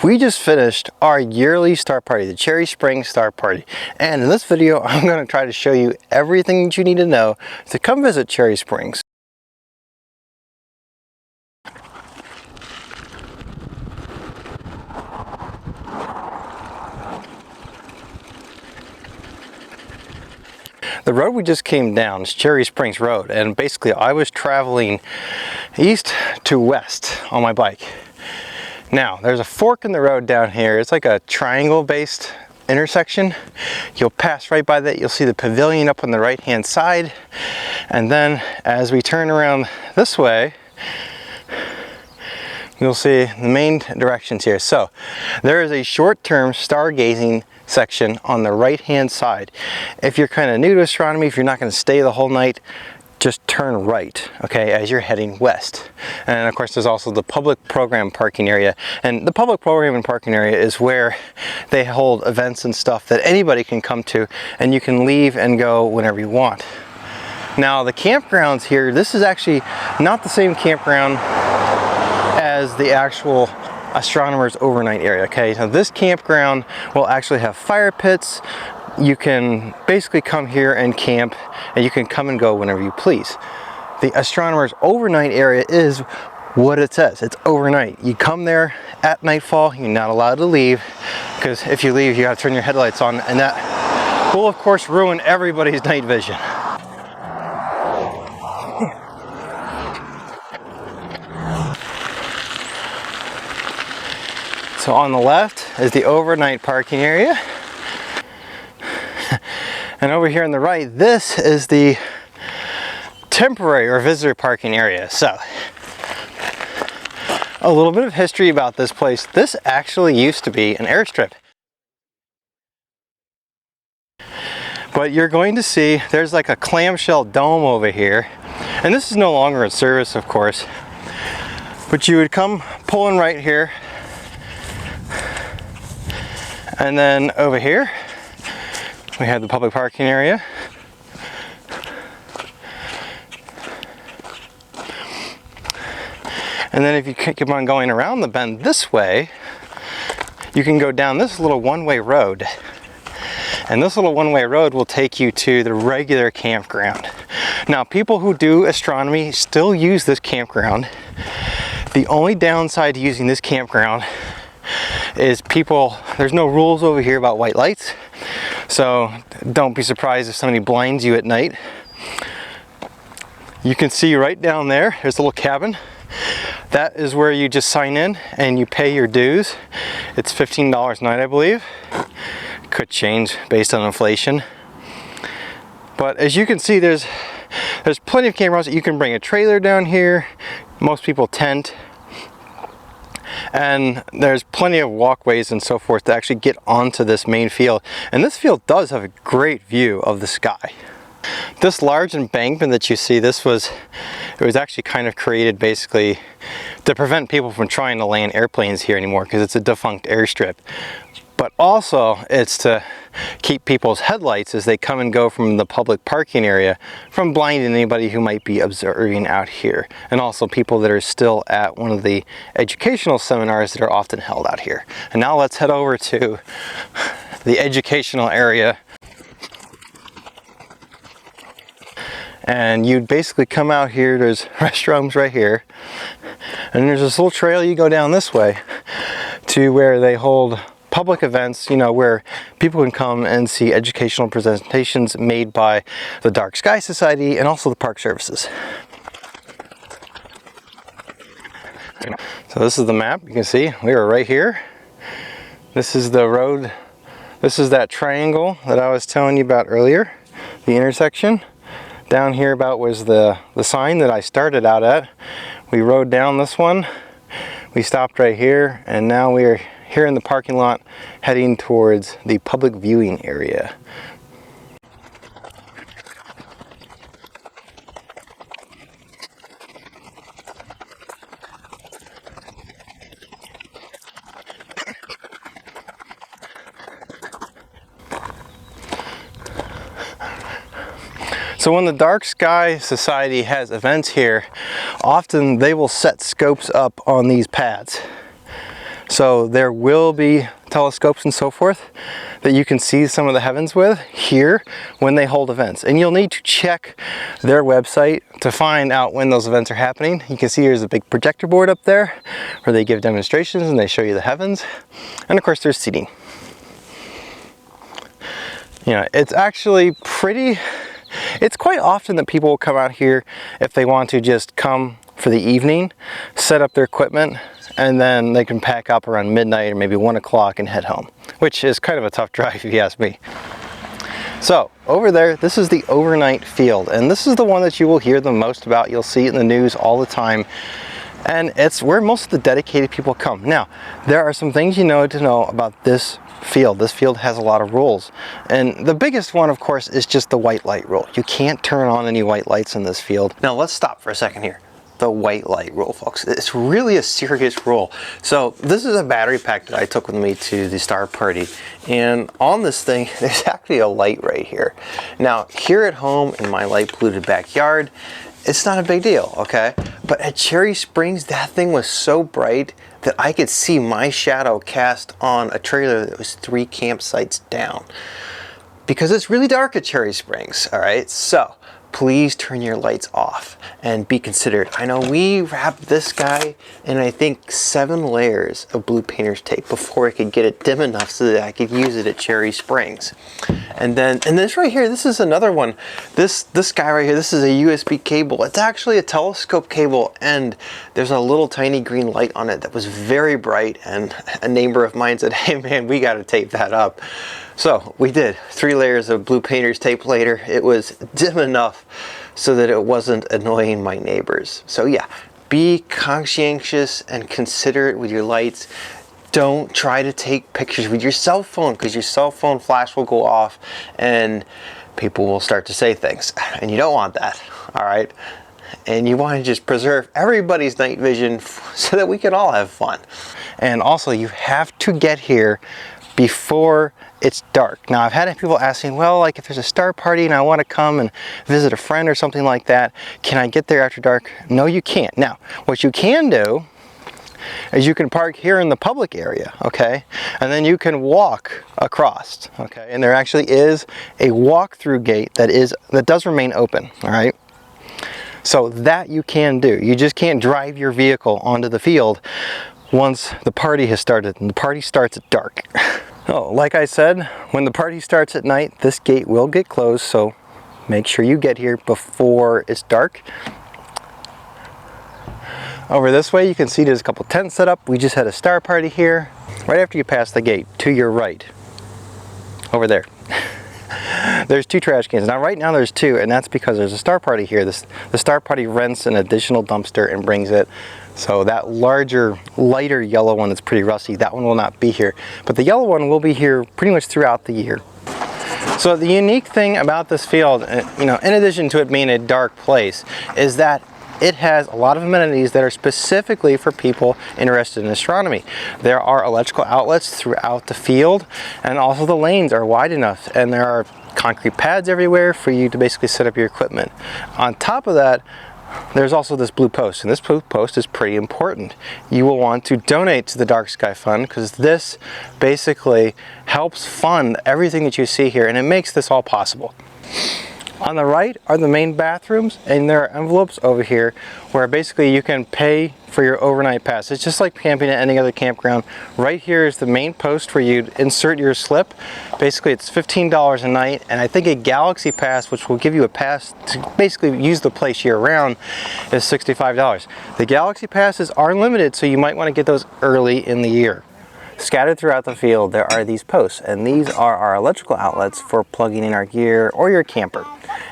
We just finished our yearly star party, the Cherry Springs Star Party. And in this video, I'm going to try to show you everything that you need to know to come visit Cherry Springs. The road we just came down is Cherry Springs Road, and basically I was traveling east to west on my bike. Now, there's a fork in the road down here. It's like a triangle-based intersection. You'll pass right by that. You'll see the pavilion up on the right-hand side. And then as we turn around this way, you'll see the main directions here. So there is a short-term stargazing section on the right-hand side. If you're kind of new to astronomy, if you're not going to stay the whole night, just turn right, okay, as you're heading west. And of course, there's also the public program parking area. And the public program and parking area is where they hold events and stuff that anybody can come to, and you can leave and go whenever you want. Now, the campgrounds here, this is actually not the same campground as the actual astronomers overnight area, okay? So this campground will actually have fire pits. You can basically come here and camp, and you can come and go whenever you please. The astronomers overnight area is what it says. It's overnight. You come there at nightfall. You're not allowed to leave, because if you leave, you got to turn your headlights on, and that will of course ruin everybody's night vision. So on the left is the overnight parking area. And over here on the right, this is the temporary or visitor parking area. So, a little bit of history about this place. This actually used to be an airstrip. But you're going to see there's like a clamshell dome over here. And this is no longer in service, of course. But you would come pulling right here. And then over here, we have the public parking area. And then if you keep on going around the bend this way, you can go down this little one-way road. And this little one-way road will take you to the regular campground. Now, people who do astronomy still use this campground. The only downside to using this campground is there's no rules over here about white lights. So don't be surprised if somebody blinds you at night. You can see right down there, there's a little cabin. That is where you just sign in and you pay your dues. It's $15 a night, I believe. Could change based on inflation. But as you can see, there's plenty of campgrounds. You can bring a trailer down here. Most people tent. And there's plenty of walkways and so forth to actually get onto this main field. And this field does have a great view of the sky. This large embankment that you see, it was actually kind of created basically to prevent people from trying to land airplanes here anymore, because it's a defunct airstrip. But also it's to keep people's headlights as they come and go from the public parking area from blinding anybody who might be observing out here. And also people that are still at one of the educational seminars that are often held out here. And now let's head over to the educational area. And you'd basically come out here, there's restrooms right here. And there's this little trail you go down this way to where they hold public events, where people can come and see educational presentations made by the Dark Sky Society and also the Park Services. So this is the map. You can see we are right here. This is the road. This is that triangle that I was telling you about earlier, the intersection. Down here about was the sign that I started out at. We rode down this one. We stopped right here, and now we are here in the parking lot heading towards the public viewing area. So when the Dark Sky Society has events here, often they will set scopes up on these pads. So there will be telescopes and so forth that you can see some of the heavens with here when they hold events. And you'll need to check their website to find out when those events are happening. You can see here's a big projector board up there where they give demonstrations and they show you the heavens. And of course there's seating. You know, it's actually pretty, it's quite often that people will come out here if they want to just come for the evening, set up their equipment, and then they can pack up around midnight or maybe 1 o'clock and head home, which is kind of a tough drive if you ask me. So over there, this is the overnight field, and this is the one that you will hear the most about. You'll see it in the news all the time, and it's where most of the dedicated people come. Now, there are some things you know to know about this field. This field has a lot of rules, and the biggest one, of course, is just the white light rule. You can't turn on any white lights in this field. Now let's stop for a second here. The white light rule, folks. It's really a serious rule. So this is a battery pack that I took with me to the star party, and on this thing there's actually a light right here. Now here at home in my light polluted backyard, it's not a big deal, okay? But at Cherry Springs, that thing was so bright that I could see my shadow cast on a trailer that was 3 campsites down, because it's really dark at Cherry Springs. All right, so please turn your lights off and be considerate. I know we wrapped this guy in, I think, 7 layers of blue painter's tape before I could get it dim enough so that I could use it at Cherry Springs. And this right here, this is another one. This guy right here, this is a USB cable. It's actually a telescope cable, and there's a little tiny green light on it that was very bright, and a neighbor of mine said, hey man, we got to tape that up. So we did 3 layers of blue painter's tape later. It was dim enough so that it wasn't annoying my neighbors. So yeah, be conscientious and considerate with your lights. Don't try to take pictures with your cell phone, because your cell phone flash will go off and people will start to say things, and you don't want that, all right? And you want to just preserve everybody's night vision so that we can all have fun. And also, you have to get here before it's dark. Now, I've had people asking, well, like if there's a star party and I want to come and visit a friend or something like that, can I get there after dark? No, you can't. Now, what you can do is you can park here in the public area, okay? And then you can walk across, okay? And there actually is a walk-through gate that does remain open, all right? So that you can do. You just can't drive your vehicle onto the field once the party has started, and the party starts at dark. Oh, like I said, when the party starts at night, this gate will get closed, so make sure you get here before it's dark. Over this way, you can see there's a couple tents set up. We just had a star party here. Right after you pass the gate, to your right, over there, there's 2 trash cans. Now, right now there's 2, and that's because there's a star party here. The star party rents an additional dumpster and brings it. So that larger, lighter yellow one that's pretty rusty, that one will not be here. But the yellow one will be here pretty much throughout the year. So the unique thing about this field, you know, in addition to it being a dark place, is that it has a lot of amenities that are specifically for people interested in astronomy. There are electrical outlets throughout the field, and also the lanes are wide enough, and there are concrete pads everywhere for you to basically set up your equipment. On top of that, there's also this blue post, and this blue post is pretty important. You will want to donate to the Dark Sky Fund, because this basically helps fund everything that you see here, and it makes this all possible. On the right are the main bathrooms, and there are envelopes over here where basically you can pay for your overnight pass. It's just like camping at any other campground. Right here is the main post where you insert your slip. Basically it's $15 a night, and I think a Galaxy Pass, which will give you a pass to basically use the place year round, is $65. The Galaxy Passes are limited, so you might want to get those early in the year. Scattered throughout the field there are these posts, and these are our electrical outlets for plugging in our gear or your camper.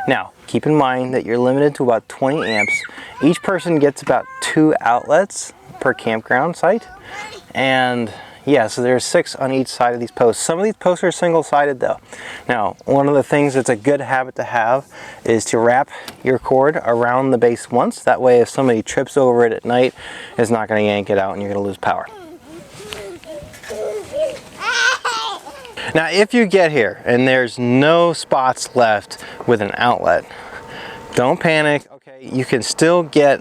Now, keep in mind that you're limited to about 20 amps. Each person gets about 2 outlets per campground site, and yeah, so there's 6 on each side of these posts. Some of these posts are single-sided though. Now, one of the things that's a good habit to have is to wrap your cord around the base once. That way if somebody trips over it at night, it's not going to yank it out and you're going to lose power. Now, if you get here and there's no spots left with an outlet, don't panic. Okay, you can still get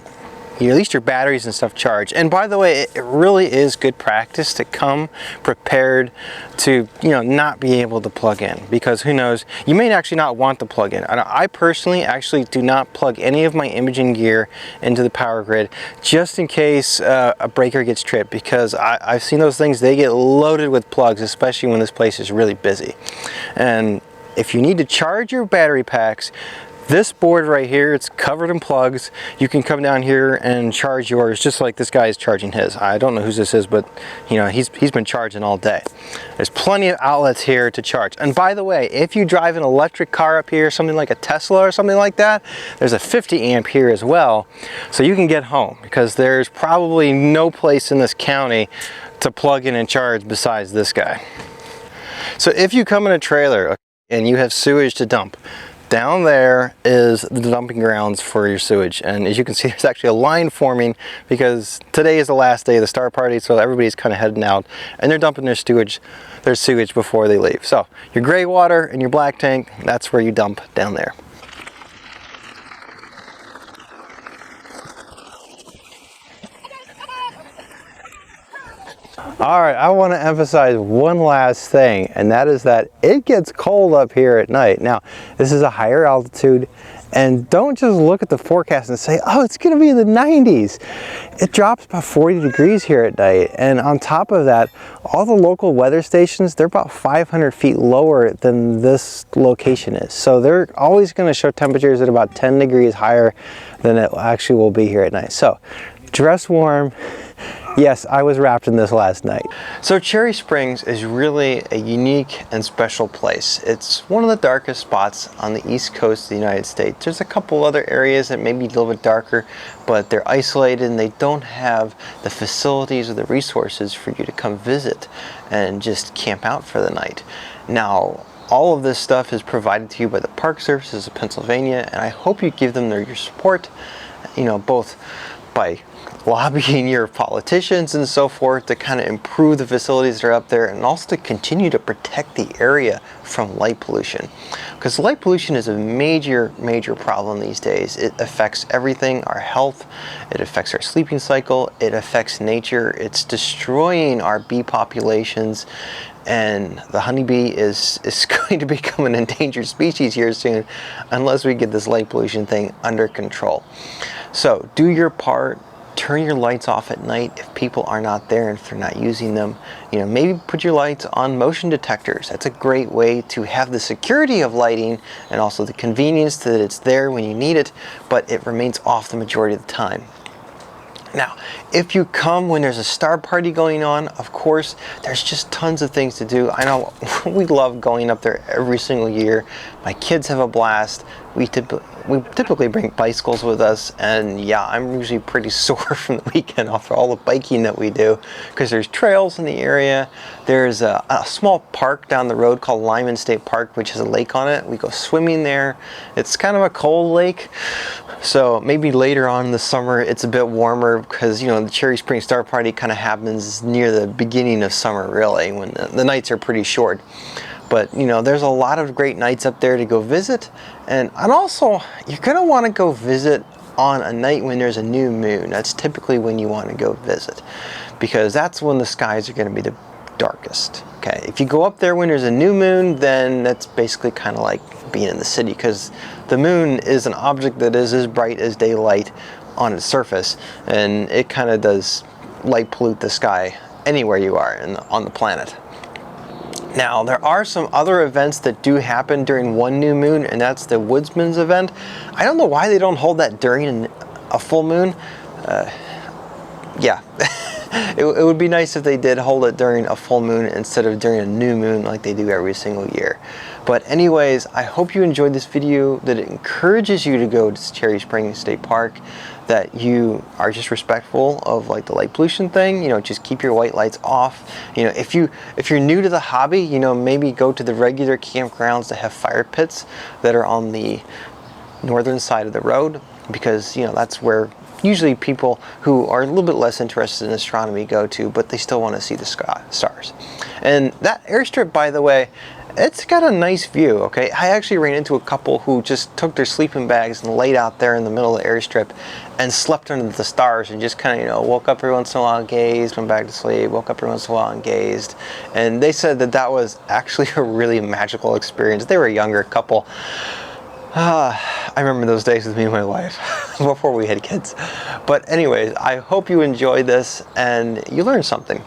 at least your batteries and stuff charged. And by the way, it really is good practice to come prepared to, you know, not be able to plug in, because who knows, you may actually not want to plug in. And I personally actually do not plug any of my imaging gear into the power grid, just in case a breaker gets tripped, because I've seen those things, they get loaded with plugs, especially when this place is really busy. And if you need to charge your battery packs, this board right here, it's covered in plugs. You can come down here and charge yours just like this guy is charging his. I don't know whose this is, but you know, he's been charging all day. There's plenty of outlets here to charge. And by the way, if you drive an electric car up here, something like a Tesla or something like that, there's a 50 amp here as well, so you can get home, because there's probably no place in this county to plug in and charge besides this guy. So if you come in a trailer and you have sewage to dump, down there is the dumping grounds for your sewage. And as you can see, there's actually a line forming because today is the last day of the star party, so everybody's kind of heading out and they're dumping their sewage before they leave. So your gray water and your black tank, that's where you dump down there. All right, I want to emphasize one last thing, and that is that it gets cold up here at night. Now, this is a higher altitude, and don't just look at the forecast and say, oh, it's going to be in the 90s. It drops about 40 degrees here at night, and on top of that, all the local weather stations, they're about 500 feet lower than this location is. So they're always going to show temperatures at about 10 degrees higher than it actually will be here at night. So dress warm. Yes, I was wrapped in this last night. So Cherry Springs is really a unique and special place. It's one of the darkest spots on the east coast of the United States. There's a couple other areas that may be a little bit darker, but they're isolated and they don't have the facilities or the resources for you to come visit and just camp out for the night. Now, all of this stuff is provided to you by the Park Services of Pennsylvania, and I hope you give them your support, you know, both by lobbying your politicians and so forth to kind of improve the facilities that are up there, and also to continue to protect the area from light pollution, because light pollution is a major problem these days. It affects everything, our health, it affects our sleeping cycle, it affects nature, it's destroying our bee populations, and the honeybee is going to become an endangered species here soon unless we get this light pollution thing under control. So do your part. Turn your lights off at night if people are not there and if they're not using them. You know, maybe put your lights on motion detectors. That's a great way to have the security of lighting and also the convenience that it's there when you need it, but it remains off the majority of the time. Now, if you come when there's a star party going on, of course, there's just tons of things to do. I know we love going up there every single year. My kids have a blast. We typically bring bicycles with us, and yeah, I'm usually pretty sore from the weekend after all the biking that we do, because there's trails in the area. There's a small park down the road called Lyman State Park, which has a lake on it. We go swimming there. It's kind of a cold lake, so maybe later on in the summer it's a bit warmer, because you know the Cherry Springs Star Party kind of happens near the beginning of summer, really, when the nights are pretty short. But you know, there's a lot of great nights up there to go visit, and also you're going to want to go visit on a night when there's a new moon. That's typically when you want to go visit, because that's when the skies are going to be the darkest. Okay, if you go up there when there's a new moon, then that's basically kind of like being in the city, because the moon is an object that is as bright as daylight on its surface, and it kind of does light pollute the sky anywhere you are on the planet. Now, there are some other events that do happen during one new moon, and that's the Woodsman's event. I don't know why they don't hold that during a full moon. Yeah, it would be nice if they did hold it during a full moon instead of during a new moon like they do every single year. But anyways, I hope you enjoyed this video, that it encourages you to go to Cherry Springs State Park, that you are just respectful of like the light pollution thing. You know, just keep your white lights off. You know, if you're new to the hobby, you know, maybe go to the regular campgrounds that have fire pits that are on the northern side of the road, because you know that's where usually people who are a little bit less interested in astronomy go to, but they still want to see the stars. And that airstrip, by the way, it's got a nice view, okay? I actually ran into a couple who just took their sleeping bags and laid out there in the middle of the airstrip and slept under the stars and just kind of, you know, woke up every once in a while and gazed, went back to sleep, woke up every once in a while and gazed. And they said that that was actually a really magical experience. They were a younger couple. I remember those days with me and my wife before we had kids. But anyways, I hope you enjoyed this and you learned something.